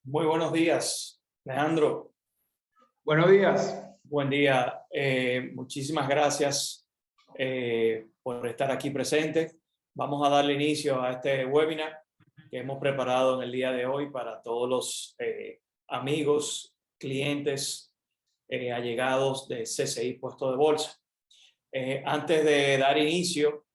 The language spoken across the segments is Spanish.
Muy buenos días, Alejandro. Buenos días. Buen día. Muchísimas gracias por estar aquí presente. Vamos a darle inicio a este webinar que hemos preparado en el día de hoy para todos los amigos, clientes, allegados de CCI Puesto de Bolsa. Antes de dar inicio,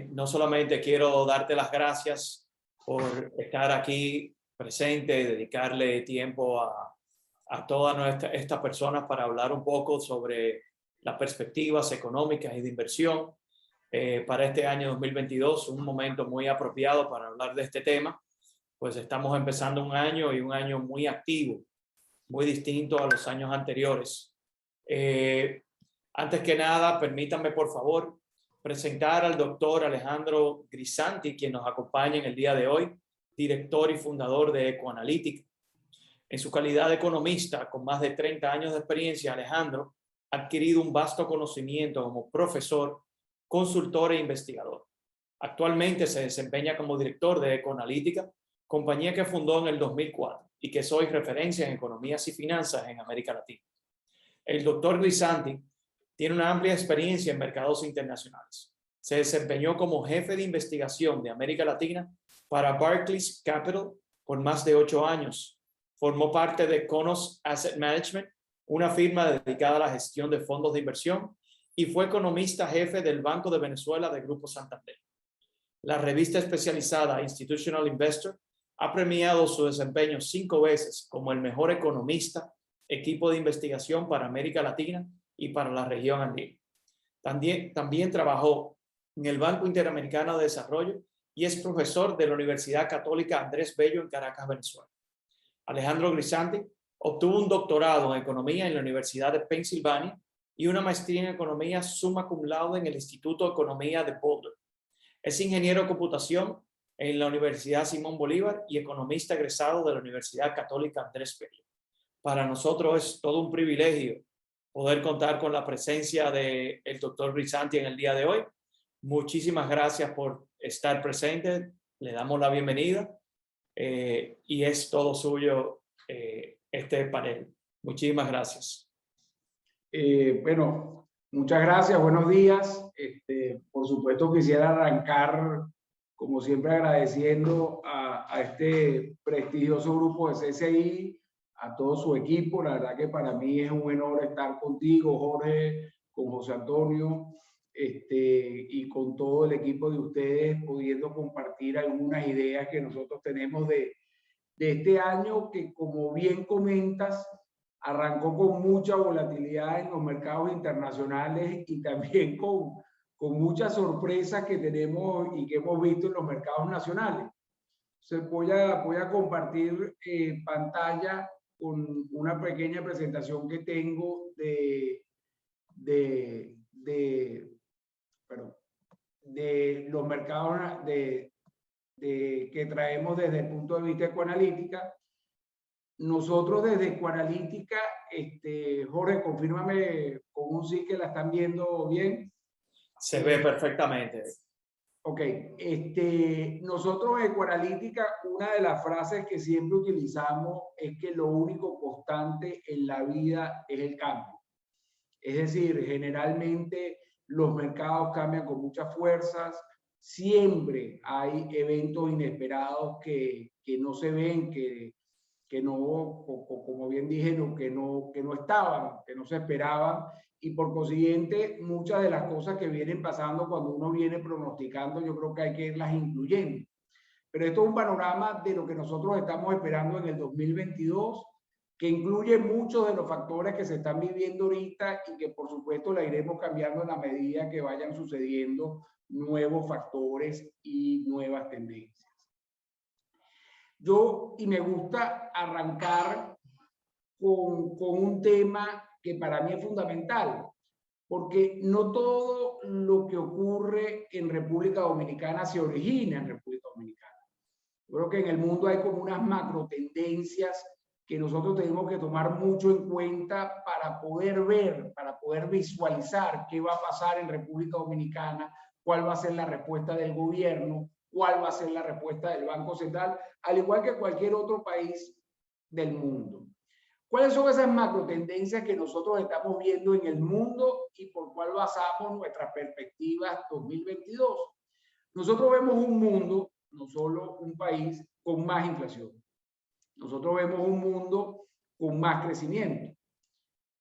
no solamente quiero darte las gracias por estar aquí presente, dedicarle tiempo a todas estas personas para hablar un poco sobre las perspectivas económicas y de inversión para este año 2022, un momento muy apropiado para hablar de este tema, pues estamos empezando un año y un año muy activo, muy distinto a los años anteriores. Antes que nada, permítanme por favor presentar al doctor Alejandro Grisanti, quien nos acompaña en el día de hoy, director y fundador de Ecoanalytica. En su calidad de economista, con más de 30 años de experiencia, Alejandro ha adquirido un vasto conocimiento como profesor, consultor e investigador. Actualmente se desempeña como director de Ecoanalytica, compañía que fundó en el 2004 y que es hoy referencia en economías y finanzas en América Latina. El doctor Grisanti tiene una amplia experiencia en mercados internacionales. Se desempeñó como jefe de investigación de América Latina para Barclays Capital por más de 8 años. Formó parte de Conos Asset Management, una firma dedicada a la gestión de fondos de inversión, y fue economista jefe del Banco de Venezuela de Grupo Santander. La revista especializada Institutional Investor ha premiado su desempeño 5 veces como el mejor economista, equipo de investigación para América Latina y para la región andina. También trabajó en el Banco Interamericano de Desarrollo y es profesor de la Universidad Católica Andrés Bello en Caracas, Venezuela. Alejandro Grisanti obtuvo un doctorado en Economía en la Universidad de Pensilvania y una maestría en Economía summa cum laude en el Instituto de Economía de Boulder. Es ingeniero de computación en la Universidad Simón Bolívar y economista egresado de la Universidad Católica Andrés Bello. Para nosotros es todo un privilegio poder contar con la presencia del doctor Grisanti en el día de hoy. Muchísimas gracias por estar presente. Le damos la bienvenida y es todo suyo este panel. Muchísimas gracias. Bueno, muchas gracias, buenos días. Por supuesto quisiera arrancar, como siempre, agradeciendo a este prestigioso grupo de CCI, a todo su equipo. La verdad que para mí es un honor estar contigo, Jorge, con José Antonio, y con todo el equipo de ustedes, pudiendo compartir algunas ideas que nosotros tenemos de este año que, como bien comentas, arrancó con mucha volatilidad en los mercados internacionales y también con muchas sorpresas que tenemos y que hemos visto en los mercados nacionales. Entonces voy a compartir pantalla con una pequeña presentación que tengo de los mercados que traemos desde el punto de vista ecoanalítica. Nosotros desde Ecoanalítica, Jorge, confírmame con un sí que la están viendo bien. Se ve perfectamente. Ok, nosotros en Ecoanalítica, una de las frases que siempre utilizamos es que lo único constante en la vida es el cambio. Es decir, generalmente los mercados cambian con muchas fuerzas, siempre hay eventos inesperados que no se ven, que no, como bien dije, que no estaban, que no se esperaban, y por consiguiente muchas de las cosas que vienen pasando cuando uno viene pronosticando, yo creo que hay que irlas incluyendo. Pero esto es un panorama de lo que nosotros estamos esperando en el 2022, que incluye muchos de los factores que se están viviendo ahorita y que por supuesto la iremos cambiando en la medida que vayan sucediendo nuevos factores y nuevas tendencias. Y me gusta arrancar con un tema que para mí es fundamental, porque no todo lo que ocurre en República Dominicana se origina en República Dominicana. Yo creo que en el mundo hay como unas macro tendencias que nosotros tenemos que tomar mucho en cuenta para poder ver, para poder visualizar qué va a pasar en República Dominicana, cuál va a ser la respuesta del gobierno cuál va a ser la respuesta del Banco Central, al igual que cualquier otro país del mundo. ¿Cuáles son esas macro tendencias que nosotros estamos viendo en el mundo y por cuál basamos nuestras perspectivas 2022? Nosotros vemos un mundo, no solo un país, con más inflación. Nosotros vemos un mundo con más crecimiento.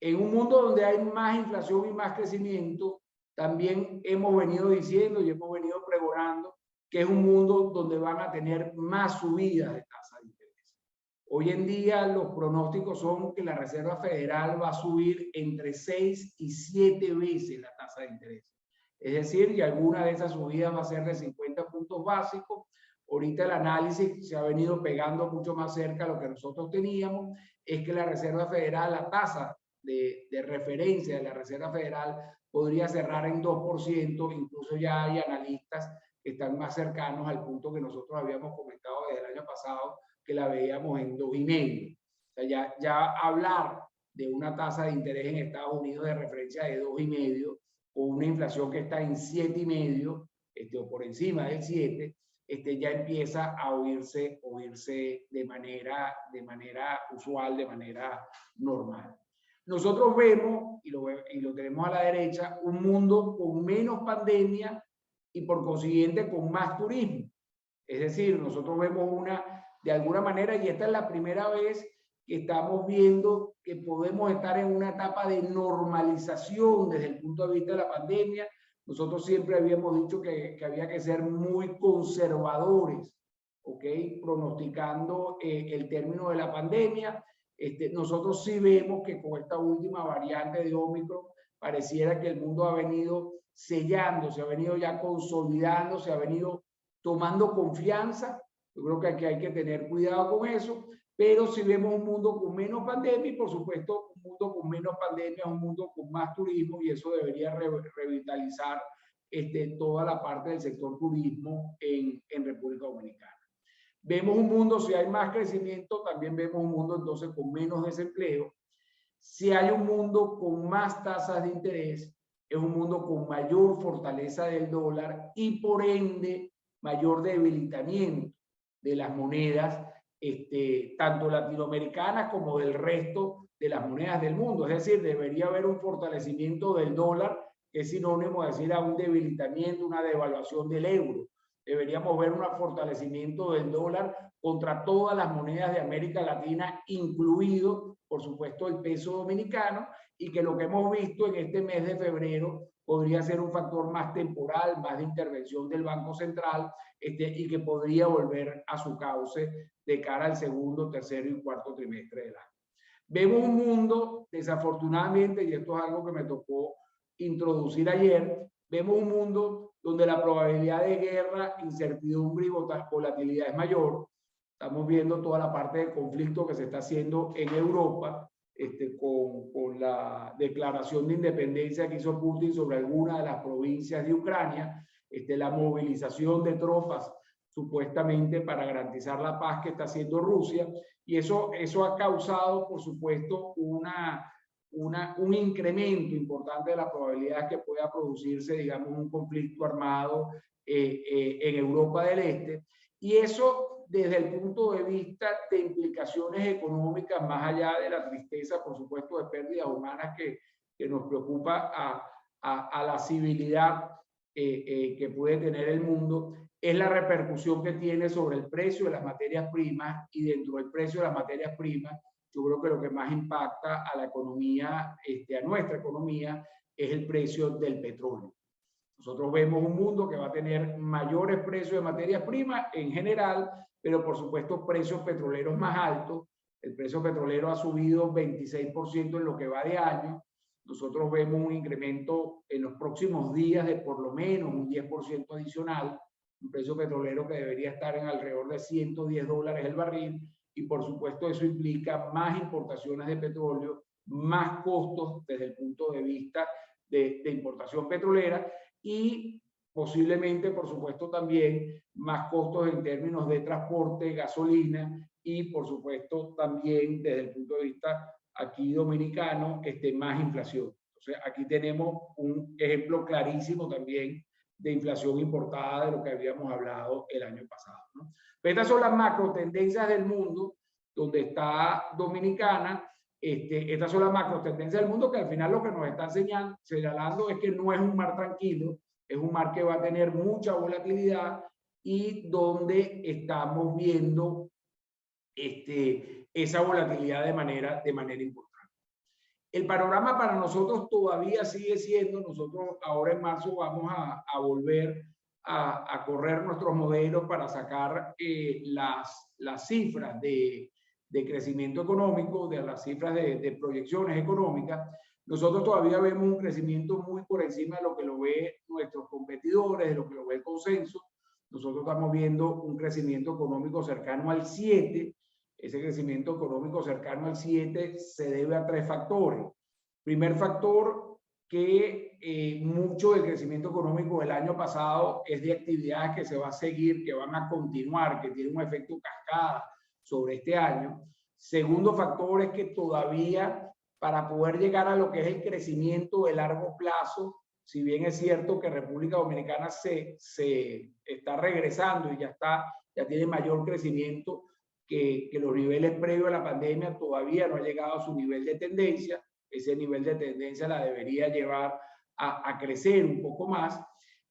En un mundo donde hay más inflación y más crecimiento, también hemos venido diciendo y hemos venido pregonando que es un mundo donde van a tener más subidas de tasa de interés. Hoy en día los pronósticos son que la Reserva Federal va a subir entre 6 y 7 veces la tasa de interés. Es decir, que alguna de esas subidas va a ser de 50 puntos básicos. Ahorita el análisis se ha venido pegando mucho más cerca a lo que nosotros teníamos, es que la Reserva Federal, la tasa de referencia de la Reserva Federal podría cerrar en 2%, incluso ya hay analistas que están más cercanos al punto que nosotros habíamos comentado desde el año pasado, que la veíamos en 2,5. O sea, ya hablar de una tasa de interés en Estados Unidos de referencia de 2,5 o una inflación que está en 7,5 o por encima del 7, ya empieza a oírse de manera usual, de manera normal. Nosotros vemos, y lo tenemos a la derecha, un mundo con menos pandemia y por consiguiente con más turismo. Es decir, nosotros vemos de alguna manera, y esta es la primera vez que estamos viendo que podemos estar en una etapa de normalización desde el punto de vista de la pandemia. Nosotros siempre habíamos dicho que había que ser muy conservadores, ¿ok? Pronosticando el término de la pandemia. Nosotros sí vemos que con esta última variante de Ómicron pareciera que el mundo ha venido sellando, se ha venido ya consolidando, se ha venido tomando confianza. Yo creo que aquí hay que tener cuidado con eso, pero si vemos un mundo con menos pandemia y por supuesto un mundo con menos pandemia, un mundo con más turismo, y eso debería revitalizar toda la parte del sector turismo en República Dominicana. Vemos un mundo, si hay más crecimiento, también vemos un mundo entonces con menos desempleo. Si hay un mundo con más tasas de interés, es un mundo con mayor fortaleza del dólar y por ende mayor debilitamiento de las monedas, tanto latinoamericanas como del resto de las monedas del mundo. Es decir, debería haber un fortalecimiento del dólar, que es sinónimo de decir a un debilitamiento, una devaluación del euro. Deberíamos ver un fortalecimiento del dólar contra todas las monedas de América Latina, incluido, por supuesto, el peso dominicano, y que lo que hemos visto en este mes de febrero podría ser un factor más temporal, más de intervención del Banco Central, y que podría volver a su cauce de cara al segundo, tercero y cuarto trimestre del año. Vemos un mundo, desafortunadamente, y esto es algo que me tocó introducir ayer, vemos un mundo donde la probabilidad de guerra, incertidumbre y volatilidad es mayor. Estamos viendo toda la parte de conflicto que se está haciendo en Europa, con la declaración de independencia que hizo Putin sobre algunas de las provincias de Ucrania, la movilización de tropas supuestamente para garantizar la paz que está haciendo Rusia, y eso ha causado, por supuesto, un incremento importante de la probabilidad que pueda producirse, digamos, un conflicto armado en Europa del Este, y eso desde el punto de vista de implicaciones económicas, más allá de la tristeza, por supuesto, de pérdidas humanas que nos preocupa a la civilidad que puede tener el mundo, es la repercusión que tiene sobre el precio de las materias primas, y dentro del precio de las materias primas, yo creo que lo que más impacta a la economía, a nuestra economía, es el precio del petróleo. Nosotros vemos un mundo que va a tener mayores precios de materias primas en general, pero por supuesto precios petroleros más altos. El precio petrolero ha subido 26% en lo que va de año. Nosotros vemos un incremento en los próximos días de por lo menos un 10% adicional, un precio petrolero que debería estar en alrededor de $110 el barril, y por supuesto eso implica más importaciones de petróleo, más costos desde el punto de vista de importación petrolera, y posiblemente, por supuesto, también más costos en términos de transporte, gasolina, y por supuesto también desde el punto de vista aquí dominicano, más inflación. Entonces aquí tenemos un ejemplo clarísimo también de inflación importada de lo que habíamos hablado el año pasado, ¿no? Estas son las macro tendencias del mundo, donde está Dominicana. Estas son las macro tendencias del mundo que al final lo que nos está señalando es que no es un mar tranquilo, es un mar que va a tener mucha volatilidad y donde estamos viendo esa volatilidad de manera importante. El panorama para nosotros todavía sigue siendo, nosotros ahora en marzo vamos a volver a correr nuestros modelos para sacar las cifras de crecimiento económico, de las cifras de proyecciones económicas. Nosotros todavía vemos un crecimiento muy por encima de lo que lo ve nuestros competidores, de lo que lo ve el consenso. Nosotros estamos viendo un crecimiento económico cercano al 7%. Ese crecimiento económico cercano al 7 se debe a 3 factores. Primer factor, que mucho del crecimiento económico del año pasado es de actividades que se va a seguir, que van a continuar, que tienen un efecto cascada sobre este año. Segundo factor es que todavía para poder llegar a lo que es el crecimiento de largo plazo, si bien es cierto que República Dominicana se está regresando y ya tiene mayor crecimiento, que los niveles previos a la pandemia todavía no ha llegado a su nivel de tendencia. Ese nivel de tendencia la debería llevar a crecer un poco más.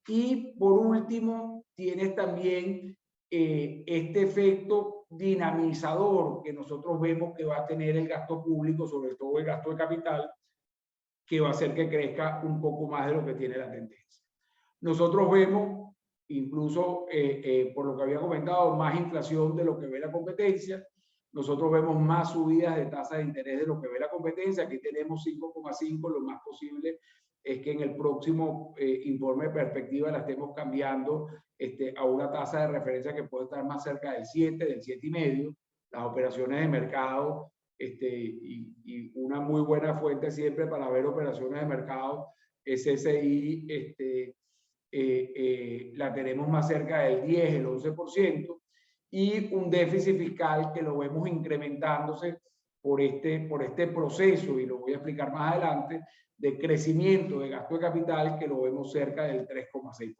Y por último, tienes también este efecto dinamizador que nosotros vemos que va a tener el gasto público, sobre todo el gasto de capital, que va a hacer que crezca un poco más de lo que tiene la tendencia. Nosotros vemos, incluso por lo que había comentado, más inflación de lo que ve la competencia. Nosotros vemos más subidas de tasas de interés de lo que ve la competencia. Aquí tenemos 5,5. Lo más posible es que en el próximo informe de perspectiva la estemos cambiando a una tasa de referencia que puede estar más cerca del 7, del 7,5. Las operaciones de mercado y una muy buena fuente siempre para ver operaciones de mercado es SSI, la tenemos más cerca del 10, el 11%, y un déficit fiscal que lo vemos incrementándose por este proceso, y lo voy a explicar más adelante, de crecimiento de gasto de capital que lo vemos cerca del 3,6%,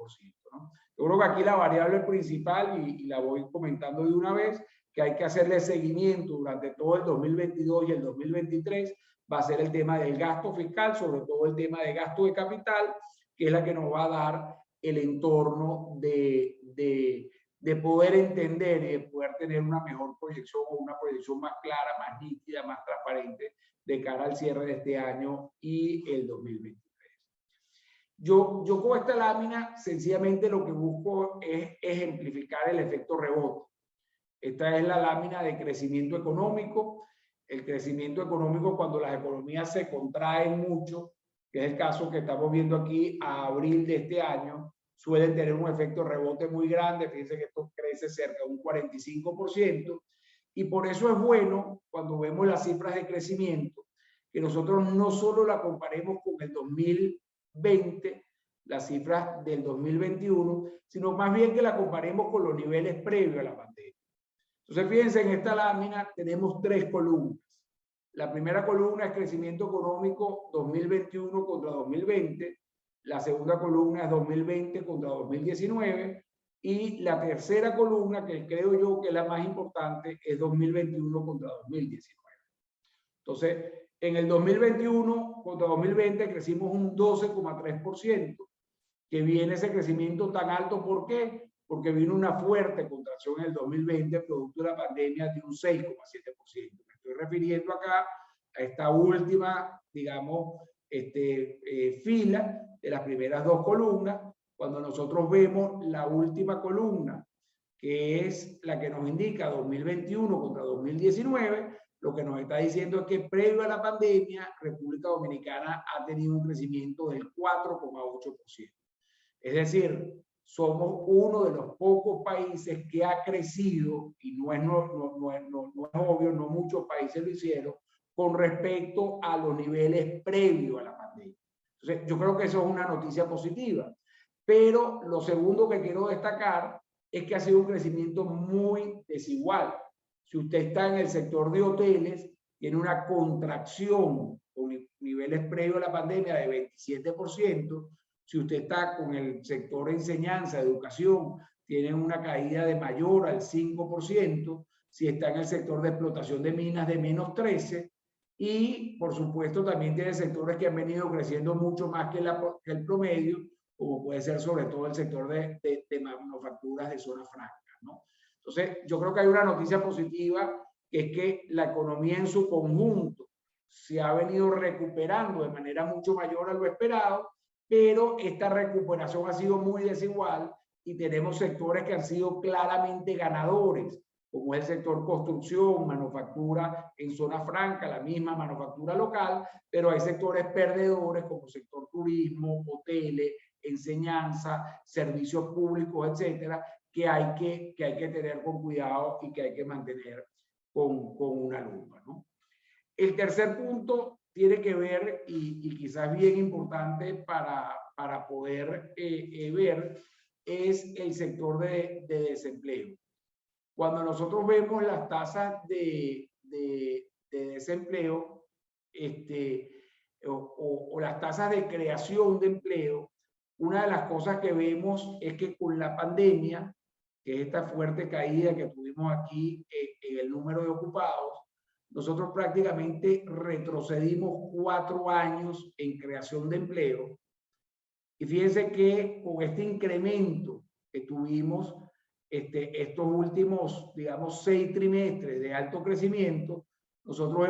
¿no? Yo creo que aquí la variable principal, y la voy comentando de una vez, que hay que hacerle seguimiento durante todo el 2022 y el 2023, va a ser el tema del gasto fiscal, sobre todo el tema de gasto de capital, que es la que nos va a dar el entorno de poder entender y de poder tener una mejor proyección o una proyección más clara, más nítida, más transparente de cara al cierre de este año y el 2023. Yo con esta lámina sencillamente lo que busco es ejemplificar el efecto rebote. Esta es la lámina de crecimiento económico. El crecimiento económico cuando las economías se contraen mucho, que es el caso que estamos viendo aquí a abril de este año, suelen tener un efecto rebote muy grande. Fíjense que esto crece cerca de un 45%, y por eso es bueno cuando vemos las cifras de crecimiento que nosotros no solo la comparemos con el 2020, las cifras del 2021, sino más bien que la comparemos con los niveles previos a la pandemia. Entonces, fíjense, en esta lámina tenemos 3 columnas. La primera columna es crecimiento económico 2021 contra 2020. La segunda columna es 2020 contra 2019. Y la tercera columna, que creo yo que es la más importante, es 2021 contra 2019. Entonces, en el 2021 contra 2020 crecimos un 12,3%. Que viene ese crecimiento tan alto, ¿por qué? Porque vino una fuerte contracción en el 2020 producto de la pandemia de un 6,7%. Me estoy refiriendo acá a esta última, digamos, fila de las primeras 2 columnas. Cuando nosotros vemos la última columna, que es la que nos indica 2021 contra 2019, lo que nos está diciendo es que previo a la pandemia, República Dominicana ha tenido un crecimiento del 4,8%. Es decir, somos uno de los pocos países que ha crecido, y no es obvio, no muchos países lo hicieron, con respecto a los niveles previos a la pandemia. Entonces, yo creo que eso es una noticia positiva. Pero lo segundo que quiero destacar es que ha sido un crecimiento muy desigual. Si usted está en el sector de hoteles, tiene una contracción con niveles previos a la pandemia de 27%. Si usted está con el sector de enseñanza, educación, tiene una caída de mayor al 5%. Si está en el sector de explotación de minas, de menos 13%. Y, por supuesto, también tiene sectores que han venido creciendo mucho más que el promedio, como puede ser sobre todo el sector de manufacturas de zona franca, ¿no? Entonces, yo creo que hay una noticia positiva, que es que la economía en su conjunto se ha venido recuperando de manera mucho mayor a lo esperado, pero esta recuperación ha sido muy desigual y tenemos sectores que han sido claramente ganadores, como es el sector construcción, manufactura en zona franca, la misma manufactura local, pero hay sectores perdedores como sector turismo, hoteles, enseñanza, servicios públicos, etcétera, que hay que tener con cuidado y que hay que mantener con una lupa, ¿no? El tercer punto tiene que ver, y quizás bien importante para poder ver, es el sector de desempleo. Cuando nosotros vemos las tasas de desempleo o las tasas de creación de empleo, una de las cosas que vemos es que con la pandemia, que es esta fuerte caída que tuvimos aquí en el número de ocupados, nosotros prácticamente retrocedimos 4 años en creación de empleo. Y fíjense que con este incremento que tuvimos estos últimos, digamos, 6 trimestres de alto crecimiento, nosotros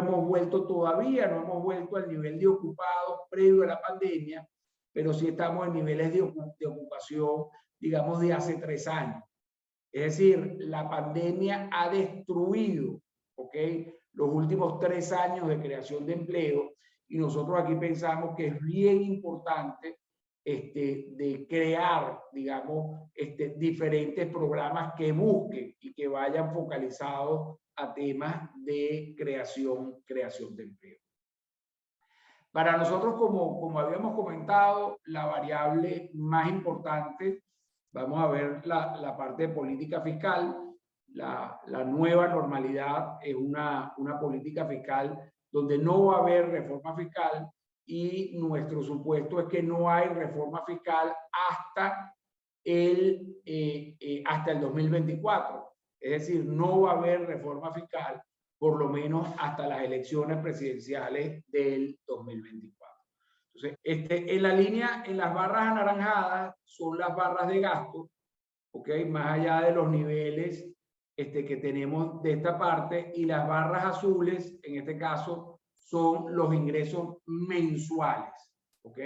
todavía no hemos vuelto al nivel de ocupados previo a la pandemia, pero sí estamos en niveles de ocupación, digamos, de hace 3 años. Es decir, la pandemia ha destruido, ¿ok?, los últimos 3 años de creación de empleo, y nosotros aquí pensamos que es bien importante de crear, digamos, diferentes programas que busquen y que vayan focalizados a temas de creación de empleo. Para nosotros, como habíamos comentado, la variable más importante, vamos a ver la parte de política fiscal. La nueva normalidad es una política fiscal donde no va a haber reforma fiscal, y nuestro supuesto es que no hay reforma fiscal hasta el 2024. Es decir, no va a haber reforma fiscal por lo menos hasta las elecciones presidenciales del 2024. Entonces, en la línea, en las barras anaranjadas son las barras de gasto, ¿ok?, más allá de los niveles que tenemos de esta parte, y las barras azules, en este caso, son los ingresos mensuales, ¿ok?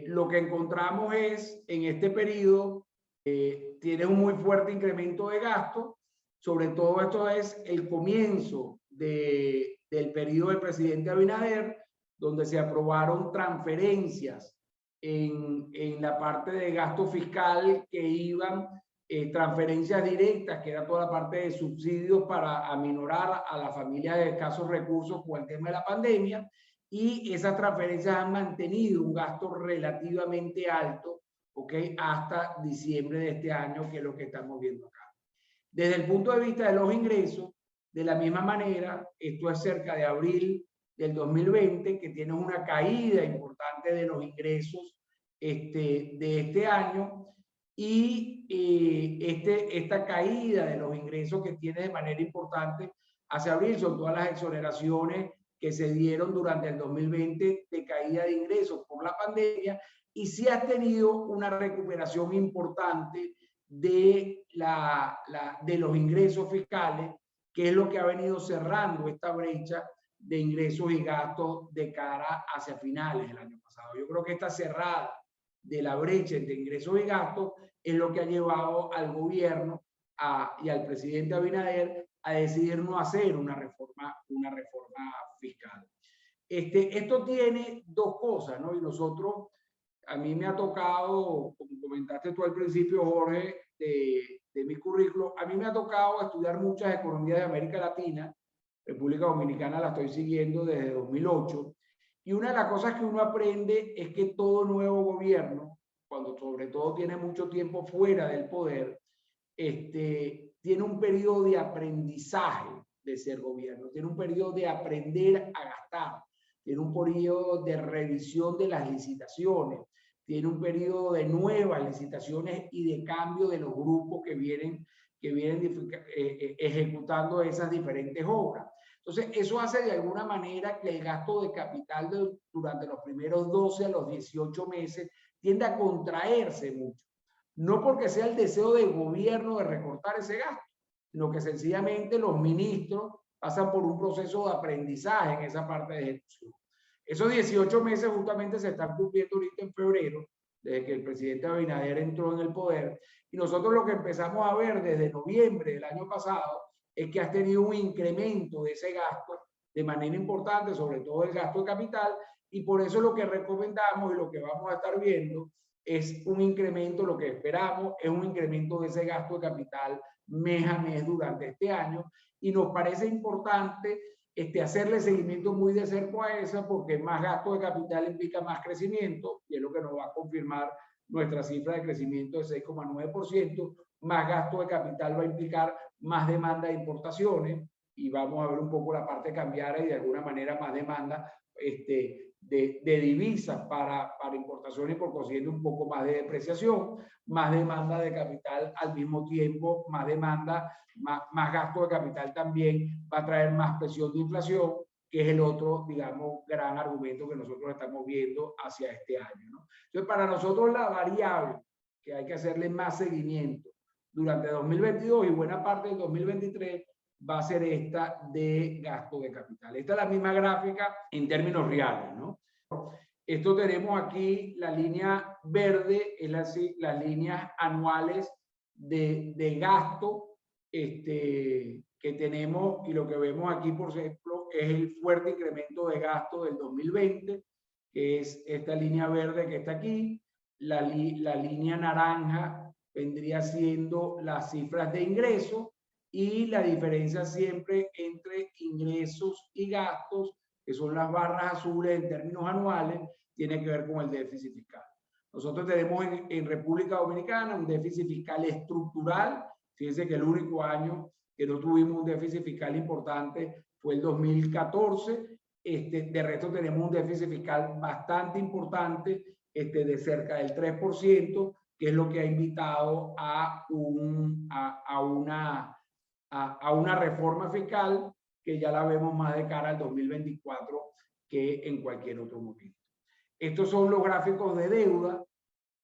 Lo que encontramos es, en este periodo, tiene un muy fuerte incremento de gasto. Sobre todo esto es el comienzo del periodo del presidente Abinader, donde se aprobaron transferencias en la parte de gasto fiscal que iban, transferencias directas, que era toda la parte de subsidios para aminorar a las familias de escasos recursos por el tema de la pandemia, y esas transferencias han mantenido un gasto relativamente alto, ¿ok?, hasta diciembre de este año, que es lo que estamos viendo acá. Desde el punto de vista de los ingresos, de la misma manera, esto es cerca de abril del 2020, que tiene una caída importante de los ingresos de este año, y esta caída de los ingresos que tiene de manera importante hacia abril son todas las exoneraciones que se dieron durante el 2020 de caída de ingresos por la pandemia, y sí ha tenido una recuperación importante de los ingresos fiscales, que es lo que ha venido cerrando esta brecha de ingresos y gastos de cara hacia finales del año pasado. Yo creo que esta cerrada de la brecha entre ingresos y gastos es lo que ha llevado al gobierno y al presidente Abinader a decidir no hacer una reforma fiscal. Esto tiene dos cosas, ¿no? Y nosotros, a mí me ha tocado, como comentaste tú al principio, Jorge, de mi currículo, a mí me ha tocado estudiar muchas economías de América Latina. República Dominicana la estoy siguiendo desde 2008. Y una de las cosas que uno aprende es que todo nuevo gobierno, cuando sobre todo tiene mucho tiempo fuera del poder, tiene un periodo de aprendizaje de ser gobierno, tiene un periodo de aprender a gastar, tiene un periodo de revisión de las licitaciones, tiene un periodo de nuevas licitaciones y de cambio de los grupos que vienen ejecutando esas diferentes obras. Entonces, eso hace de alguna manera que el gasto de capital durante los primeros 12 a los 18 meses tiende a contraerse mucho. No porque sea el deseo del gobierno de recortar ese gasto, sino que sencillamente los ministros pasan por un proceso de aprendizaje en esa parte de ejecución. Esos 18 meses justamente se están cumpliendo ahorita en febrero, desde que el presidente Abinader entró en el poder, y nosotros lo que empezamos a ver desde noviembre del año pasado es que has tenido un incremento de ese gasto de manera importante, sobre todo el gasto de capital, y por eso lo que recomendamos y lo que vamos a estar viendo es un incremento, lo que esperamos es un incremento de ese gasto de capital mes a mes durante este año, y nos parece importante hacerle seguimiento muy de cerca a esa, porque más gasto de capital implica más crecimiento, y es lo que nos va a confirmar nuestra cifra de crecimiento de 6,9%, más gasto de capital va a implicar más demanda de importaciones, y vamos a ver un poco la parte cambiaria y de alguna manera más demanda de divisas para importaciones, por consiguiente un poco más de depreciación, más demanda de capital al mismo tiempo, más demanda, más gasto de capital también va a traer más presión de inflación, que es el otro, digamos, gran argumento que nosotros estamos viendo hacia este año, ¿no? Entonces, para nosotros la variable que hay que hacerle más seguimiento durante 2022 y buena parte del 2023 va a ser esta de gasto de capital. Esta es la misma gráfica en términos reales, ¿no? Esto tenemos aquí, la línea verde, es las líneas anuales de gasto que tenemos, y lo que vemos aquí, por ejemplo, es el fuerte incremento de gasto del 2020, que es esta línea verde que está aquí. La línea naranja vendría siendo las cifras de ingresos, y la diferencia siempre entre ingresos y gastos, que son las barras azules en términos anuales, tiene que ver con el déficit fiscal. Nosotros tenemos en República Dominicana un déficit fiscal estructural. Fíjense que el único año que no tuvimos un déficit fiscal importante fue el 2014. De resto tenemos un déficit fiscal bastante importante, de cerca del 3%, que es lo que ha invitado a una reforma fiscal que ya la vemos más de cara al 2024 que en cualquier otro momento. Estos son los gráficos de deuda.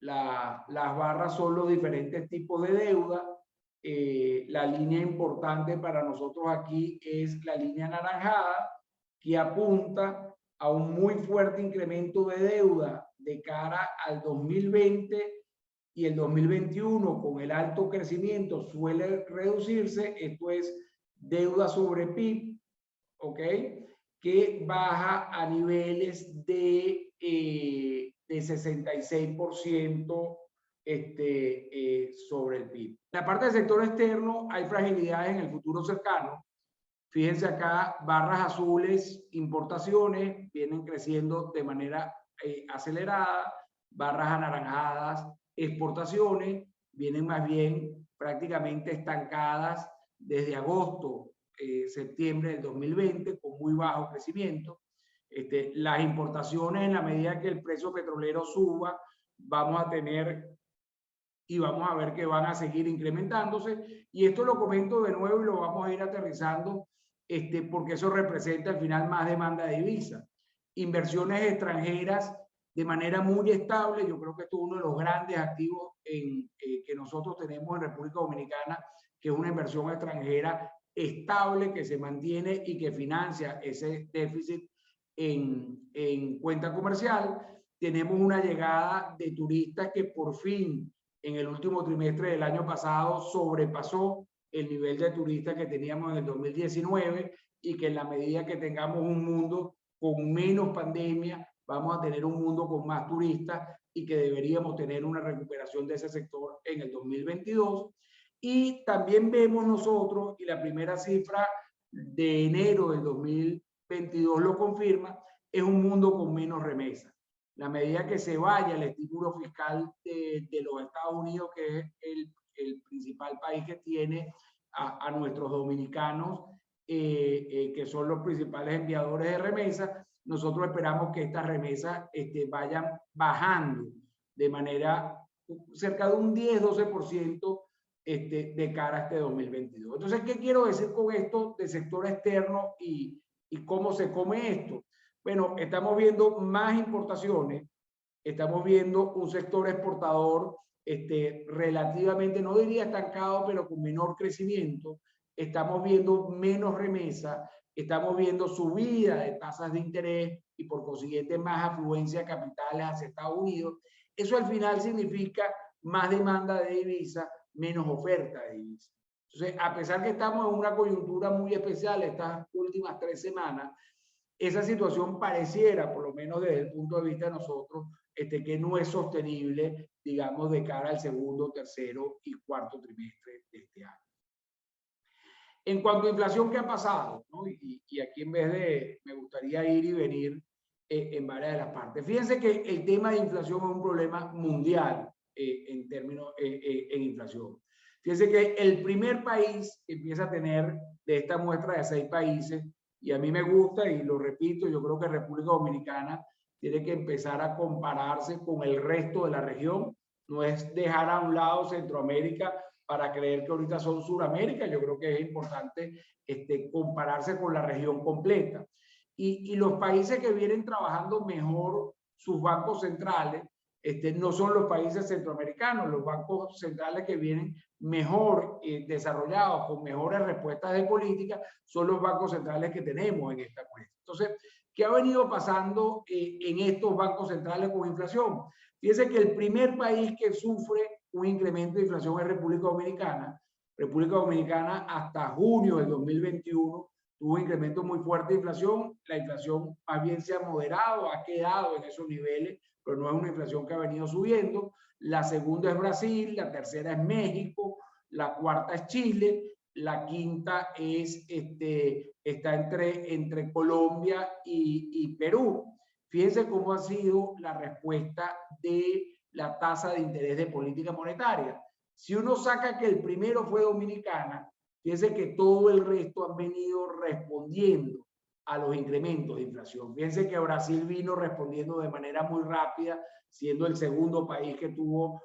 Las barras son los diferentes tipos de deuda. La línea importante para nosotros aquí es la línea anaranjada, que apunta a un muy fuerte incremento de deuda de cara al 2020, y el 2021 con el alto crecimiento suele reducirse. Esto es deuda sobre PIB, ¿ok? Que baja a niveles de 66% sobre el PIB. En la parte del sector externo hay fragilidades en el futuro cercano. Fíjense acá, barras azules, importaciones, vienen creciendo de manera acelerada. Barras anaranjadas, exportaciones, vienen más bien prácticamente estancadas desde agosto, septiembre del 2020, con muy bajo crecimiento. Las importaciones, en la medida que el precio petrolero suba, vamos a tener y vamos a ver que van a seguir incrementándose. Y esto lo comento de nuevo y lo vamos a ir aterrizando, porque eso representa al final más demanda de divisas. Inversiones extranjeras de manera muy estable. Yo creo que esto es uno de los grandes activos que nosotros tenemos en República Dominicana, que es una inversión extranjera estable, que se mantiene y que financia ese déficit en cuenta comercial. Tenemos una llegada de turistas que por fin en el último trimestre del año pasado sobrepasó el nivel de turistas que teníamos en el 2019, y que en la medida que tengamos un mundo con menos pandemia, vamos a tener un mundo con más turistas, y que deberíamos tener una recuperación de ese sector en el 2022. Y también vemos nosotros, y la primera cifra de enero del 2022 lo confirma, es un mundo con menos remesas. La medida que se vaya el estímulo fiscal de los Estados Unidos, que es el principal país que tiene a nuestros dominicanos, que son los principales enviadores de remesas, nosotros esperamos que estas remesas vayan bajando de manera cerca de un 10-12% de cara a este 2022. Entonces, ¿qué quiero decir con esto del sector externo y cómo se come esto? Bueno, estamos viendo más importaciones, estamos viendo un sector exportador relativamente, no diría estancado, pero con menor crecimiento. Estamos viendo menos remesas, estamos viendo subida de tasas de interés y por consiguiente más afluencia de capitales hacia Estados Unidos. Eso al final significa más demanda de divisas, menos oferta de divisas. Entonces, a pesar que estamos en una coyuntura muy especial estas últimas 3 semanas, esa situación pareciera, por lo menos desde el punto de vista de nosotros, que no es sostenible, digamos, de cara al segundo, tercero y cuarto trimestre de este año. En cuanto a inflación, ¿qué ha pasado? ¿No? Y aquí en vez de, me gustaría ir y venir en varias de las partes. Fíjense que el tema de inflación es un problema mundial en términos en inflación. Fíjense que el primer país que empieza a tener de esta muestra de 6 países, y a mí me gusta y lo repito, yo creo que República Dominicana tiene que empezar a compararse con el resto de la región, no es dejar a un lado Centroamérica para creer que ahorita son Suramérica. Yo creo que es importante compararse con la región completa. Y los países que vienen trabajando mejor sus bancos centrales no son los países centroamericanos. Los bancos centrales que vienen mejor desarrollados, con mejores respuestas de política, son los bancos centrales que tenemos en esta cuesta. Entonces, ¿qué ha venido pasando en estos bancos centrales con inflación? Fíjense que el primer país que sufre un incremento de inflación es República Dominicana. República Dominicana hasta junio del 2021 tuvo un incremento muy fuerte de inflación. La inflación más bien se ha moderado, ha quedado en esos niveles, pero no es una inflación que ha venido subiendo. La segunda es Brasil, la tercera es México, la cuarta es Chile, la quinta es, está entre Colombia y Perú. Fíjense cómo ha sido la respuesta de la tasa de interés de política monetaria. Si uno saca que el primero fue Dominicana, fíjense que todo el resto han venido respondiendo a los incrementos de inflación. Fíjense que Brasil vino respondiendo de manera muy rápida, siendo el segundo país que tuvo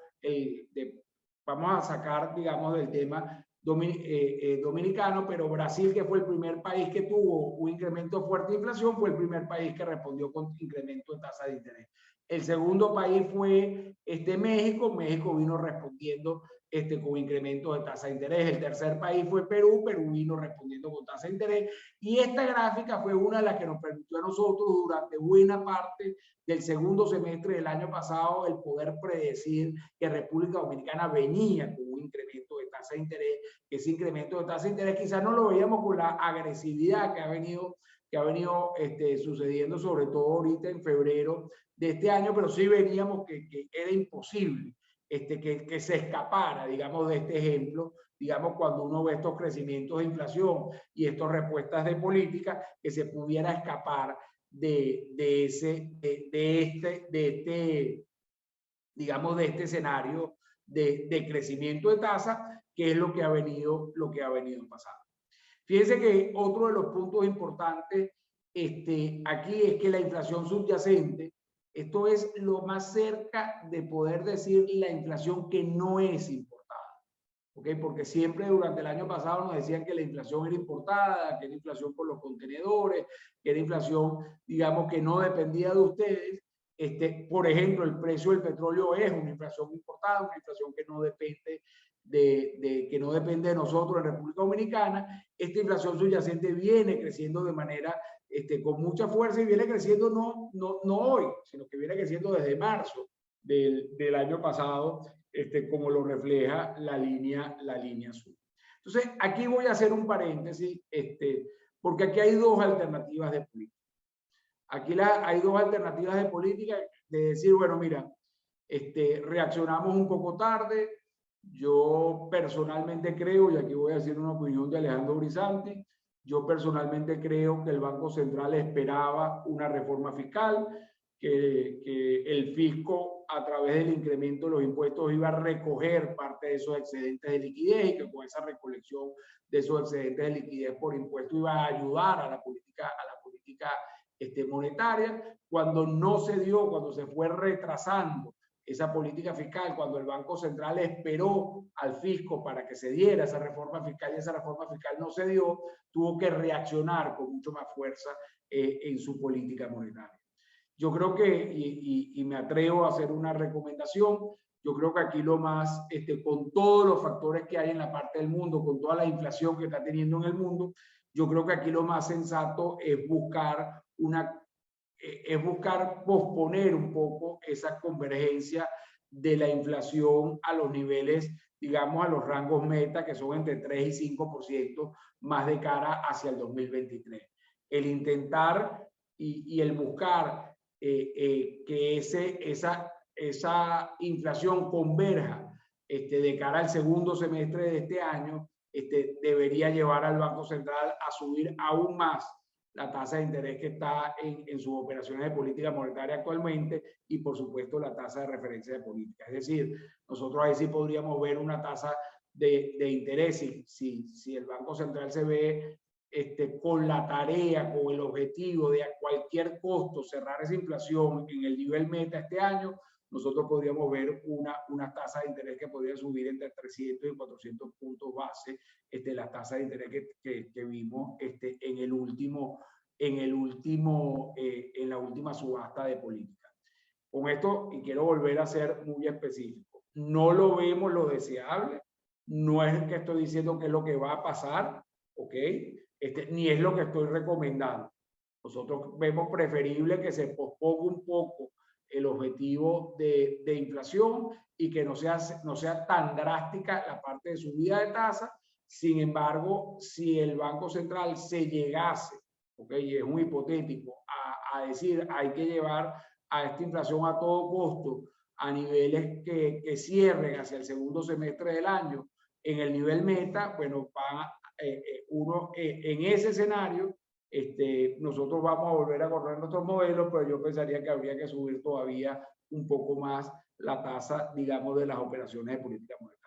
vamos a sacar, digamos, del tema dominicano, pero Brasil, que fue el primer país que tuvo un incremento fuerte de inflación, fue el primer país que respondió con incremento de tasa de interés. El segundo país fue México. México vino respondiendo con incremento de tasa de interés. El tercer país fue Perú. Perú vino respondiendo con tasa de interés. Y esta gráfica fue una de las que nos permitió a nosotros durante buena parte del segundo semestre del año pasado el poder predecir que República Dominicana venía con un incremento de tasa de interés. Ese incremento de tasa de interés quizás no lo veíamos con la agresividad que ha venido sucediendo, sobre todo ahorita en febrero de este año, pero sí veníamos que era imposible que se escapara, digamos, de este ejemplo, digamos, cuando uno ve estos crecimientos de inflación y estas respuestas de política, que se pudiera escapar digamos, de este escenario de crecimiento de tasa, que es lo que ha venido pasando. Fíjense que otro de los puntos importantes aquí es que la inflación subyacente, esto es lo más cerca de poder decir la inflación que no es importada, ¿ok? Porque siempre durante el año pasado nos decían que la inflación era importada, que era inflación por los contenedores, que era inflación, digamos, que no dependía de ustedes. Por ejemplo, el precio del petróleo es una inflación importada, una inflación que no depende que no depende de nosotros en República Dominicana. Esta inflación subyacente viene creciendo de manera con mucha fuerza y viene creciendo no hoy, sino que viene creciendo desde marzo del año pasado, como lo refleja la línea azul. Entonces, aquí voy a hacer un paréntesis, porque aquí hay dos alternativas de política. Aquí hay dos alternativas de política de decir, bueno, mira, reaccionamos un poco tarde. Yo personalmente creo, y aquí voy a decir una opinión de Alejandro Brisanti, yo personalmente creo que el Banco Central esperaba una reforma fiscal, que el fisco a través del incremento de los impuestos iba a recoger parte de esos excedentes de liquidez y que con esa recolección de esos excedentes de liquidez por impuesto iba a ayudar a la política monetaria. Cuando no se dio, cuando se fue retrasando esa política fiscal, cuando el Banco Central esperó al fisco para que se diera esa reforma fiscal y esa reforma fiscal no se dio, tuvo que reaccionar con mucho más fuerza en su política monetaria. Yo creo que, y me atrevo a hacer una recomendación, yo creo que aquí lo más, con todos los factores que hay en la parte del mundo, con toda la inflación que está teniendo en el mundo, yo creo que aquí lo más sensato es buscar posponer un poco esa convergencia de la inflación a los niveles, digamos, a los rangos meta, que son entre 3 y 5%, más de cara hacia el 2023. El intentar y el buscar que esa inflación converja de cara al segundo semestre de este año, debería llevar al Banco Central a subir aún más la tasa de interés que está en sus operaciones de política monetaria actualmente y, por supuesto, la tasa de referencia de política. Es decir, nosotros ahí sí podríamos ver una tasa de interés si el Banco Central se ve con la tarea, con el objetivo de a cualquier costo cerrar esa inflación en el nivel meta este año, nosotros podríamos ver una tasa de interés que podría subir entre 300 y 400 puntos base, la tasa de interés que vimos en la última subasta de política. Con esto, y quiero volver a ser muy específico, no lo vemos lo deseable, no es que estoy diciendo que es lo que va a pasar, ¿ok? Ni es lo que estoy recomendando. Nosotros vemos preferible que se posponga un poco el objetivo de inflación y que no sea tan drástica la parte de subida de tasa. Sin embargo, si el Banco Central se llegase, y es muy hipotético, a decir hay que llevar a esta inflación a todo costo a niveles que cierren hacia el segundo semestre del año en el nivel meta, bueno, en ese escenario, nosotros vamos a volver a correr nuestros modelos, pero yo pensaría que habría que subir todavía un poco más la tasa, digamos, de las operaciones de política monetaria.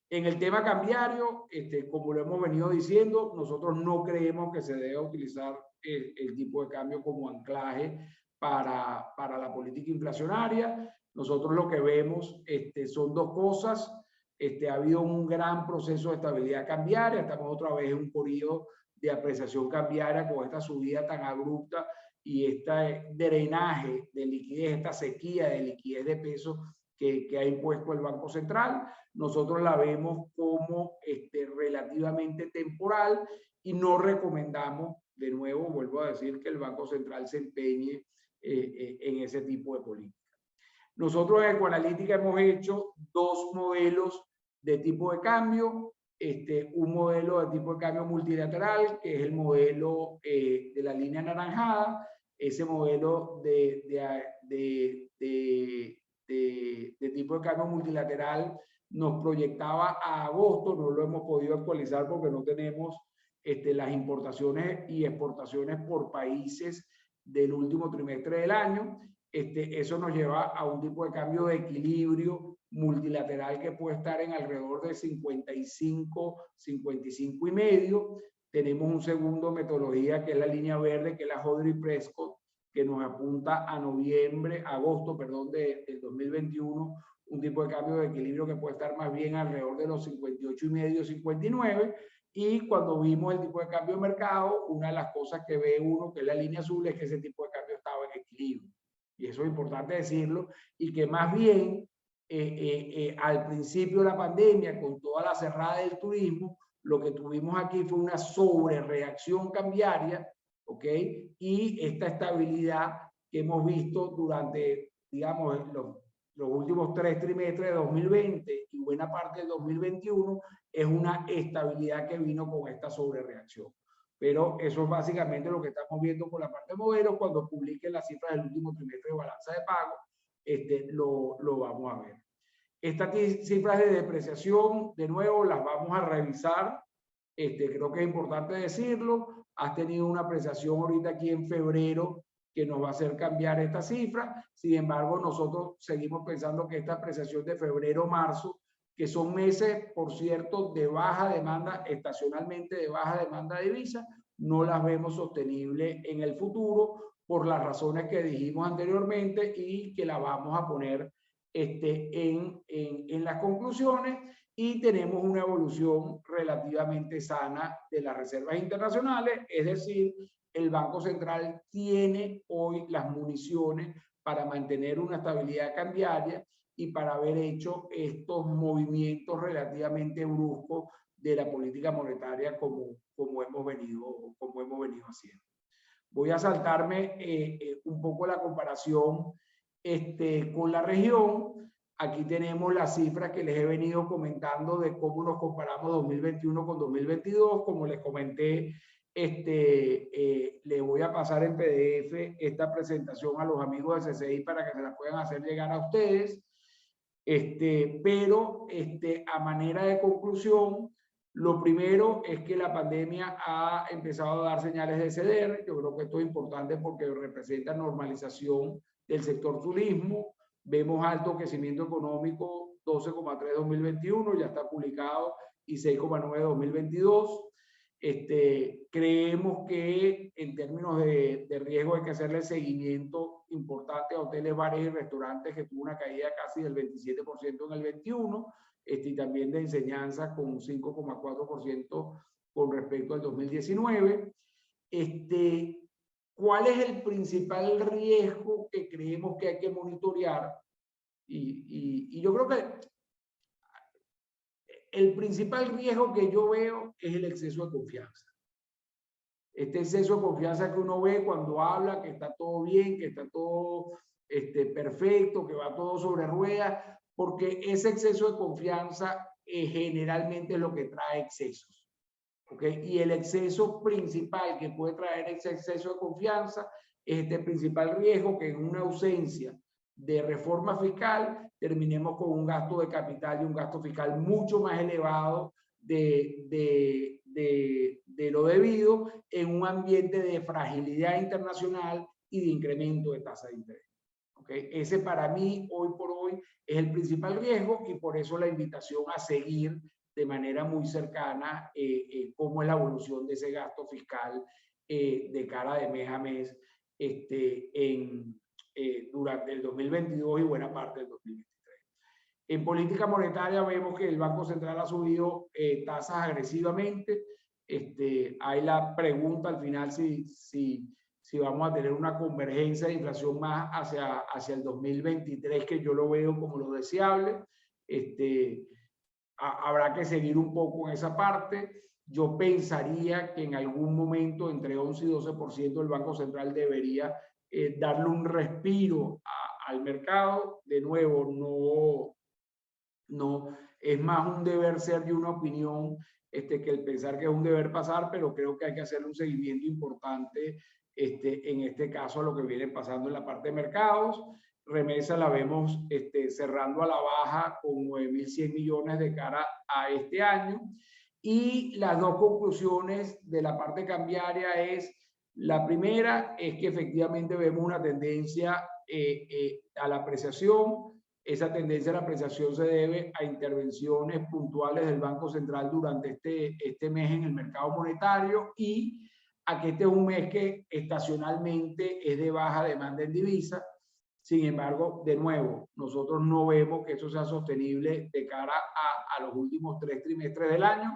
En el tema cambiario, como lo hemos venido diciendo, nosotros no creemos que se deba utilizar el tipo de cambio como anclaje para la política inflacionaria. Nosotros lo que vemos son dos cosas. Ha habido un gran proceso de estabilidad cambiaria, estamos otra vez en un periodo de apreciación cambiaria con esta subida tan abrupta y este drenaje de liquidez, esta sequía de liquidez de peso que ha impuesto el Banco Central. Nosotros la vemos como relativamente temporal y no recomendamos, de nuevo, vuelvo a decir, que el Banco Central se empeñe en ese tipo de política. Nosotros en Ecoanalítica hemos hecho dos modelos de tipo de cambio, un modelo de tipo de cambio multilateral, que es el modelo de la línea anaranjada. Ese modelo de tipo de cambio multilateral nos proyectaba a agosto, no lo hemos podido actualizar porque no tenemos las importaciones y exportaciones por países del último trimestre del año. Eso nos lleva a un tipo de cambio de equilibrio multilateral que puede estar en alrededor de 55, 55 y medio. Tenemos un segundo metodología que es la línea verde, que es la Hodry-Prescott, que nos apunta a agosto del 2021, un tipo de cambio de equilibrio que puede estar más bien alrededor de los 58 y medio, 59. Y cuando vimos el tipo de cambio de mercado, una de las cosas que ve uno, que es la línea azul, es que ese tipo de cambio estaba en equilibrio. Y eso es importante decirlo, y que más bien al principio de la pandemia, con toda la cerrada del turismo, lo que tuvimos aquí fue una sobrereacción cambiaria, ¿ok? Y esta estabilidad que hemos visto durante, digamos, los últimos 3 trimestres de 2020 y buena parte del 2021, es una estabilidad que vino con esta sobrereacción. Pero eso es básicamente lo que estamos viendo con la parte de modelos. Cuando publiquen las cifras del último trimestre de balanza de pago, lo vamos a ver. Estas cifras de depreciación, de nuevo, las vamos a revisar. Creo que es importante decirlo. Has tenido una apreciación ahorita aquí en febrero que nos va a hacer cambiar esta cifra. Sin embargo, nosotros seguimos pensando que esta apreciación de febrero-marzo, que son meses, por cierto, de baja demanda, estacionalmente de baja demanda de divisas, no las vemos sostenibles en el futuro por las razones que dijimos anteriormente y que la vamos a poner en las conclusiones, y tenemos una evolución relativamente sana de las reservas internacionales, es decir, el Banco Central tiene hoy las municiones para mantener una estabilidad cambiaria y para haber hecho estos movimientos relativamente bruscos de la política monetaria como hemos venido haciendo. Voy a saltarme un poco la comparación con la región. Aquí tenemos las cifras que les he venido comentando de cómo nos comparamos 2021 con 2022. Como les comenté, le voy a pasar en PDF esta presentación a los amigos de CCI para que se la puedan hacer llegar a ustedes. Pero a manera de conclusión, lo primero es que la pandemia ha empezado a dar señales de ceder. Yo creo que esto es importante porque representa normalización del sector turismo. Vemos alto crecimiento económico, 12,3 2021, ya está publicado, y 6,9 2022. Creemos que en términos de riesgo hay que hacerle seguimiento importante a hoteles, bares y restaurantes, que tuvo una caída casi del 27% en el 21, y también de enseñanza con un 5,4% con respecto al 2019. ¿Cuál es el principal riesgo que creemos que hay que monitorear? Y yo creo que el principal riesgo que yo veo es el exceso de confianza. Este exceso de confianza que uno ve cuando habla que está todo bien, que está todo perfecto, que va todo sobre ruedas, porque ese exceso de confianza generalmente es lo que trae excesos. ¿Okay? Y el exceso principal que puede traer ese exceso de confianza es este principal riesgo, que en una ausencia de reforma fiscal terminemos con un gasto de capital y un gasto fiscal mucho más elevado de lo debido, en un ambiente de fragilidad internacional y de incremento de tasa de interés. ¿Okay? Ese para mí, hoy por hoy, es el principal riesgo, y por eso la invitación a seguir de manera muy cercana cómo es la evolución de ese gasto fiscal de cara de mes a mes durante el 2022 y buena parte del 2023. En política monetaria vemos que el Banco Central ha subido tasas agresivamente. Hay la pregunta al final si vamos a tener una convergencia de inflación más hacia el 2023, que yo lo veo como lo deseable. Habrá que seguir un poco en esa parte. Yo pensaría que en algún momento entre 11 y 12% el Banco Central debería darle un respiro al mercado. De nuevo, no es más un deber ser y una opinión que el pensar que es un deber pasar, pero creo que hay que hacerle un seguimiento importante en este caso a lo que viene pasando en la parte de mercados. Remesa la vemos cerrando a la baja con 9.100 millones de cara a este año. Y las dos conclusiones de la parte cambiaria es: la primera es que efectivamente vemos una tendencia a la apreciación. Esa tendencia a la apreciación se debe a intervenciones puntuales del Banco Central durante este mes en el mercado monetario, y a que este es un mes que estacionalmente es de baja demanda en divisa. Sin embargo, de nuevo, nosotros no vemos que eso sea sostenible de cara a los últimos 3 trimestres del año.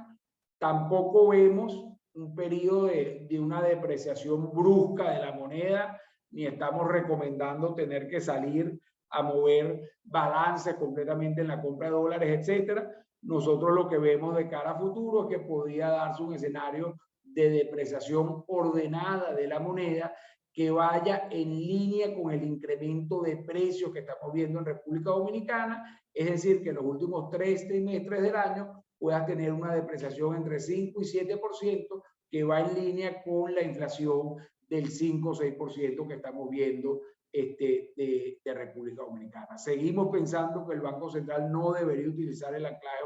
Tampoco vemos un periodo de una depreciación brusca de la moneda, ni estamos recomendando tener que salir a mover balances completamente en la compra de dólares, etcétera. Nosotros lo que vemos de cara a futuro es que podría darse un escenario de depreciación ordenada de la moneda que vaya en línea con el incremento de precios que estamos viendo en República Dominicana, es decir, que en los últimos 3 trimestres del año puedas tener una depreciación entre 5 y 7%, que va en línea con la inflación del 5 o 6% que estamos viendo de República Dominicana. Seguimos pensando que el Banco Central no debería utilizar el anclaje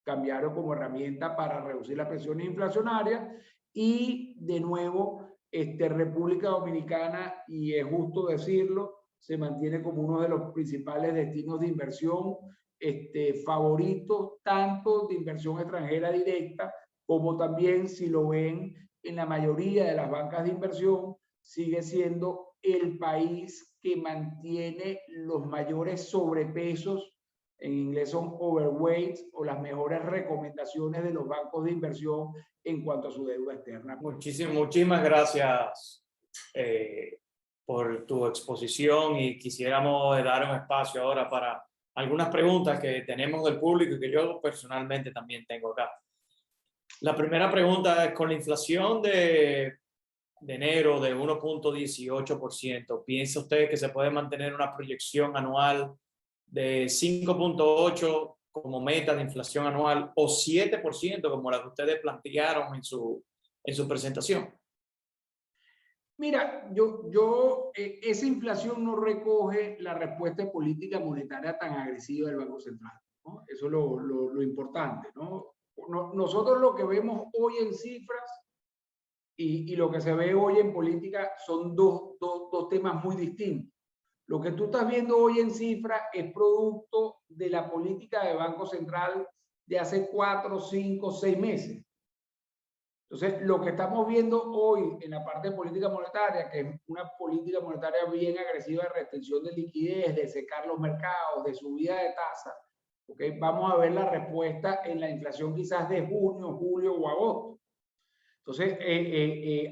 cambiario como herramienta para reducir la presión inflacionaria. Y de nuevo, República Dominicana, y es justo decirlo, se mantiene como uno de los principales destinos de inversión favoritos, tanto de inversión extranjera directa como también, si lo ven en la mayoría de las bancas de inversión, sigue siendo el país que mantiene los mayores sobrepesos, en inglés son overweights, o las mejores recomendaciones de los bancos de inversión en cuanto a su deuda externa. Muchísimas gracias por tu exposición, y quisiéramos dar un espacio ahora para algunas preguntas que tenemos del público y que yo personalmente también tengo acá. La primera pregunta es: con la inflación de enero de 1.18%, ¿piensa usted que se puede mantener una proyección anual de 5.8% como meta de inflación anual, o 7% como la que ustedes plantearon en su presentación? Mira, esa inflación no recoge la respuesta de política monetaria tan agresiva del Banco Central, ¿no? Eso es lo importante, ¿no? Nosotros lo que vemos hoy en cifras y lo que se ve hoy en política son dos temas muy distintos. Lo que tú estás viendo hoy en cifras es producto de la política del Banco Central de hace 4, 5, 6 meses. Entonces, lo que estamos viendo hoy en la parte de política monetaria, que es una política monetaria bien agresiva de restricción de liquidez, de secar los mercados, de subida de tasas, ¿okay? Vamos a ver la respuesta en la inflación quizás de junio, julio o agosto. Entonces,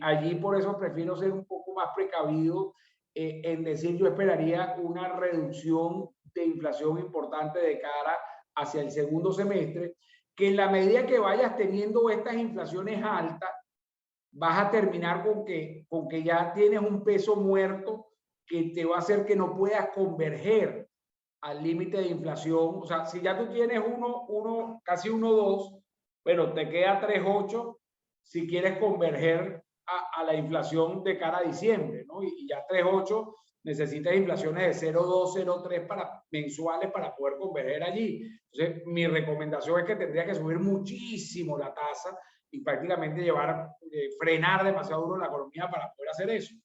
allí por eso prefiero ser un poco más precavido en decir, yo esperaría una reducción de inflación importante de cara hacia el segundo semestre, que en la medida que vayas teniendo estas inflaciones altas, vas a terminar con que ya tienes un peso muerto que te va a hacer que no puedas converger al límite de inflación. O sea, si ya tú tienes casi 1,2, bueno, te queda 3,8 si quieres converger a la inflación de cara a diciembre, ¿no? Y ya 3,8 necesitas inflaciones de 0,2, 0,3 mensuales para poder converger allí. Entonces, mi recomendación es que tendría que subir muchísimo la tasa y prácticamente frenar demasiado duro la economía para poder hacer eso.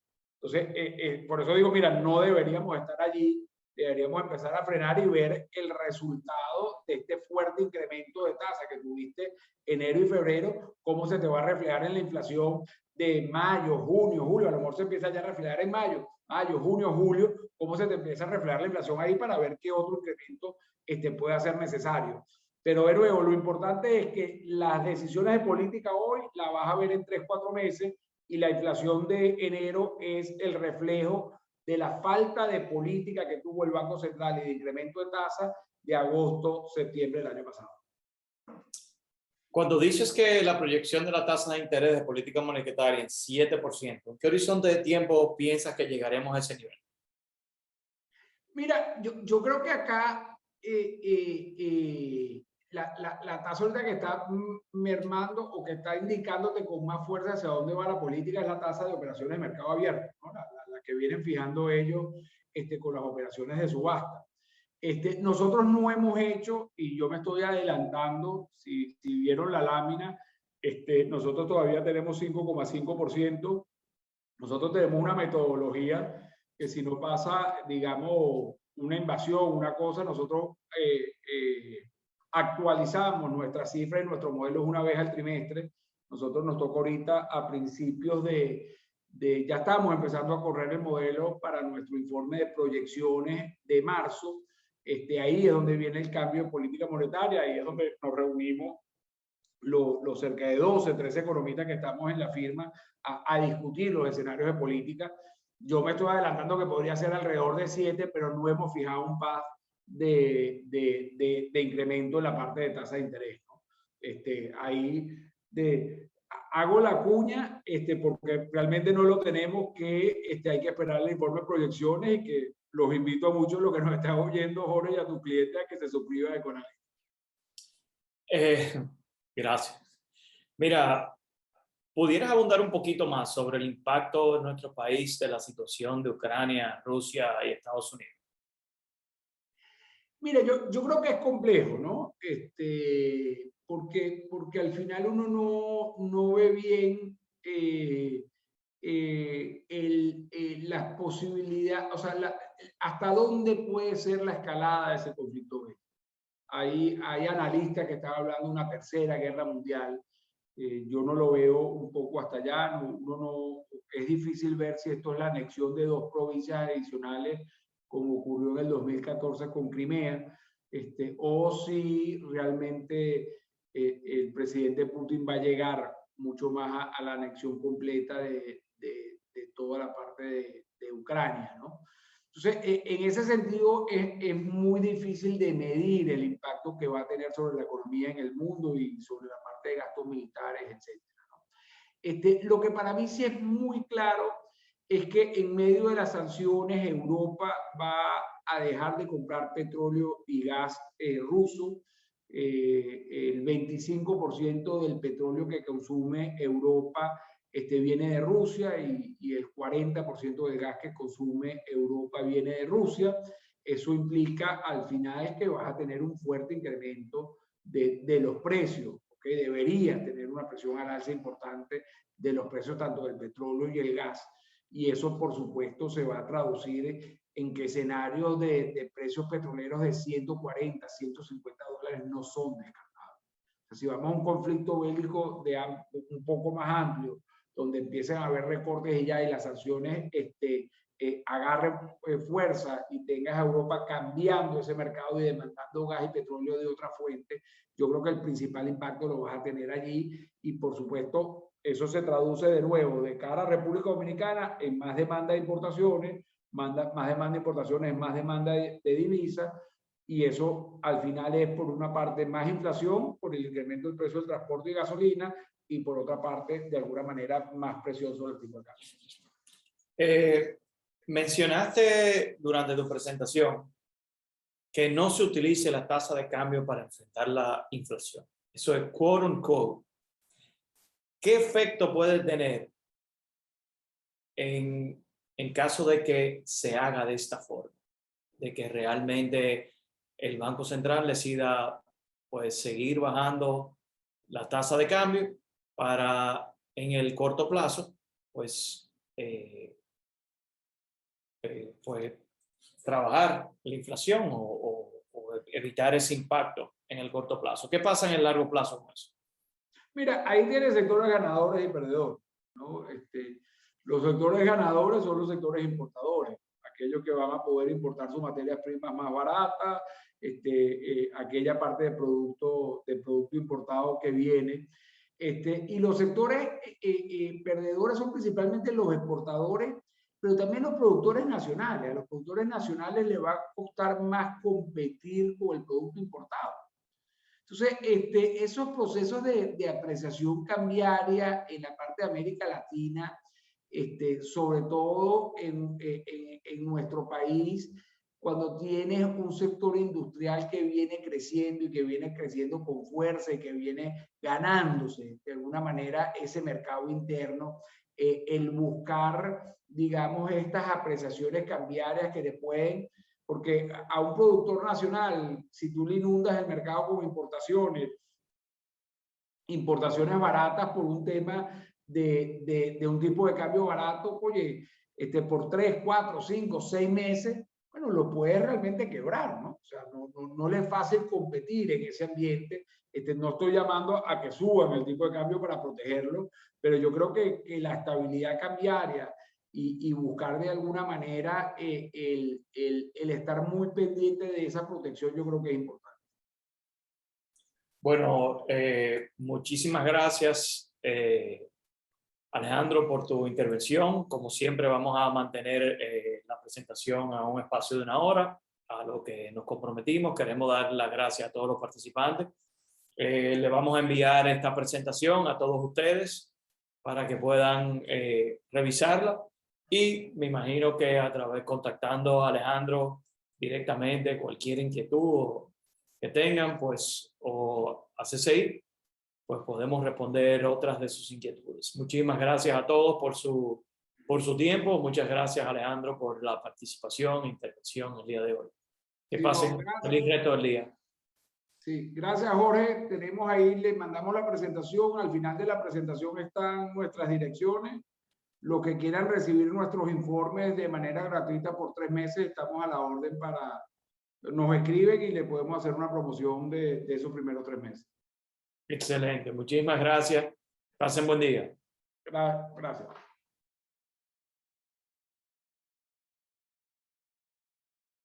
Entonces, por eso digo, mira, no deberíamos estar allí, deberíamos empezar a frenar y ver el resultado de este fuerte incremento de tasa que tuviste enero y febrero, cómo se te va a reflejar en la inflación de mayo, junio, julio. A lo mejor se empieza ya a reflejar en mayo, junio, julio, cómo se te empieza a reflejar la inflación ahí para ver qué otro incremento puede ser necesario. Pero de nuevo, lo importante es que las decisiones de política hoy las vas a ver en 3, 4 meses, y la inflación de enero es el reflejo de la falta de política que tuvo el Banco Central y de incremento de tasa de agosto, septiembre del año pasado. Cuando dices que la proyección de la tasa de interés de política monetaria en 7%, ¿en qué horizonte de tiempo piensas que llegaremos a ese nivel? Mira, yo creo que acá la tasa ahorita que está mermando o que está indicándote con más fuerza hacia dónde va la política es la tasa de operaciones de mercado abierto, ¿no? La que vienen fijando ellos con las operaciones de subasta. Nosotros no hemos hecho, y yo me estoy adelantando, si vieron la lámina, nosotros todavía tenemos 5,5%. Nosotros tenemos una metodología que si no pasa, digamos, una invasión, una cosa, nosotros actualizamos nuestras cifras y nuestros modelos una vez al trimestre. Nosotros nos toca ahorita a principios ya estamos empezando a correr el modelo para nuestro informe de proyecciones de marzo. Ahí es donde viene el cambio de política monetaria, ahí es donde nos reunimos los cerca de 12, 13 economistas que estamos en la firma a discutir los escenarios de política. Yo me estoy adelantando que podría ser alrededor de 7, pero no hemos fijado un path de incremento en la parte de tasa de interés, ¿no? Ahí hago la cuña porque realmente no lo tenemos, que hay que esperar el informe de proyecciones, y que los invito a muchos, los que nos están oyendo, Jorge, y a tu cliente, a que se suscriban a Econalista. Gracias. Mira, ¿pudieras abundar un poquito más sobre el impacto en nuestro país de la situación de Ucrania, Rusia y Estados Unidos? Mira, yo creo que es complejo, ¿no? Porque al final uno no ve bien las posibilidades, o sea, hasta dónde puede ser la escalada de ese conflicto. Hay analistas que están hablando de una tercera guerra mundial. Yo no lo veo un poco hasta allá. Es difícil ver si esto es la anexión de dos provincias adicionales, como ocurrió en el 2014 con Crimea, o si realmente el presidente Putin va a llegar mucho más a la anexión completa de toda la parte de Ucrania, ¿no? Entonces, en ese sentido, es muy difícil de medir el impacto que va a tener sobre la economía en el mundo y sobre la parte de gastos militares, etcétera, ¿no? Lo que para mí sí es muy claro es que en medio de las sanciones, Europa va a dejar de comprar petróleo y gas ruso. El 25% del petróleo que consume Europa viene de Rusia y el 40% del gas que consume Europa viene de Rusia. Eso implica al final que vas a tener un fuerte incremento de los precios, que debería tener una presión al alza importante de los precios tanto del petróleo y el gas. Y eso, por supuesto, se va a traducir en que escenarios de precios petroleros de 140, 150 dólares no son descartados. O sea, si vamos a un conflicto bélico un poco más amplio, donde empiecen a haber recortes y las sanciones agarren fuerza y tengas a Europa cambiando ese mercado y demandando gas y petróleo de otra fuente, yo creo que el principal impacto lo vas a tener allí y, por supuesto, eso se traduce de nuevo de cara a República Dominicana en más demanda de importaciones, más demanda de importaciones, más demanda de divisas, y eso al final es por una parte más inflación por el incremento del precio del transporte y gasolina y por otra parte, de alguna manera, más presión sobre el tipo de cambio. Mencionaste durante tu presentación que no se utilice la tasa de cambio para enfrentar la inflación. Eso es quote unquote. ¿Qué efecto puede tener en caso de que se haga de esta forma? De que realmente el Banco Central decida pues seguir bajando la tasa de cambio para en el corto plazo pues pues trabajar la inflación o evitar ese impacto en el corto plazo. ¿Qué pasa en el largo plazo con eso? Mira, ahí tienes sectores ganadores y perdedores, ¿no? Los sectores ganadores son los sectores importadores, aquellos que van a poder importar sus materias primas más baratas, aquella parte de producto importado que viene. Y los sectores perdedores son principalmente los exportadores, pero también los productores nacionales. A los productores nacionales les va a costar más competir con el producto importado. Entonces, esos procesos de apreciación cambiaria en la parte de América Latina, sobre todo en nuestro país, cuando tienes un sector industrial que viene creciendo y que viene creciendo con fuerza y que viene ganándose de alguna manera ese mercado interno, el buscar, digamos, estas apreciaciones cambiarias que te pueden, porque a un productor nacional, si tú le inundas el mercado con importaciones baratas por un tema de un tipo de cambio barato, oye, por 3, 4, 5, 6 meses, bueno, lo puede realmente quebrar, ¿no? O sea, no le es fácil competir en ese ambiente. No estoy llamando a que suban el tipo de cambio para protegerlo, pero yo creo que la estabilidad cambiaria y buscar de alguna manera el estar muy pendiente de esa protección, yo creo que es importante. Bueno, muchísimas gracias, Alejandro, por tu intervención. Como siempre, vamos a mantener la presentación a un espacio de 1 hora, a lo que nos comprometimos. Queremos dar las gracias a todos los participantes. Le vamos a enviar esta presentación a todos ustedes para que puedan revisarla y me imagino que a través contactando a Alejandro directamente, cualquier inquietud que tengan, pues, o a CCI, pues podemos responder otras de sus inquietudes. Muchísimas gracias a todos por su tiempo. Muchas gracias, Alejandro, por la participación e intervención el día de hoy. Que pasen feliz resto del día. Sí, gracias, Jorge. Tenemos ahí, le mandamos la presentación. Al final de la presentación están nuestras direcciones. Los que quieran recibir nuestros informes de manera gratuita por 3 meses, estamos a la orden para... Nos escriben y le podemos hacer una promoción de esos primeros 3 meses. Excelente. Muchísimas gracias. Pasen buen día. Gracias.